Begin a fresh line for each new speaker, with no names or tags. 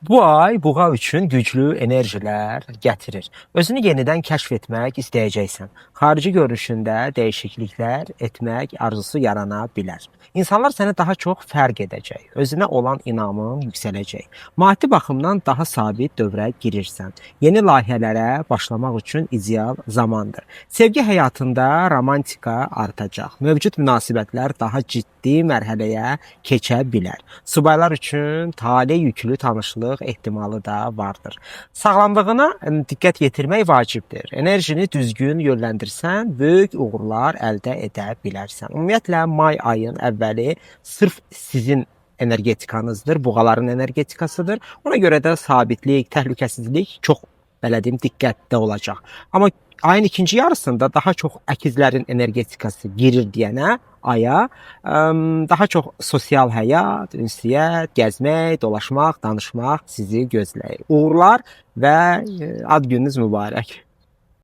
Bu ay buğa üçün güclü enerjilər gətirir. Özünü yenidən kəşf etmək istəyəcəksən. Xarici görünüşündə dəyişikliklər etmək arzusu yarana bilər. İnsanlar səni daha çox fərq edəcək. Özünə olan inamın yüksələcək. Maddi baxımdan daha sabit dövrə girirsən. Yeni layihələrə başlamaq üçün ideal zamandır. Sevgi həyatında romantika artacaq. Mövcud münasibətlər daha ciddi mərhələyə keçə bilər. Subaylar üçün taley yüklü tanışlıq ehtimalı da vardır. Sağlamlığına diqqət yetirmək vacibdir. Enerjini düzgün yönləndirsən, böyük uğurlar əldə edə bilərsən. Ümumiyyətlə may ayın əvvəli sırf sizin energetikanızdır, buğaların energetikasıdır. Ona görə də sabitlik, təhlükəsizlik çox belə deyim diqqətdə olacaq. Amma ayın ikinci yarısında daha çox əkizlərin energetikası girir deyənə aya daha çox sosial həyat, ünsiyyət, gəzmək, dolaşmaq, danışmaq sizi gözləyir. Uğurlar və ad gününüz mübarək.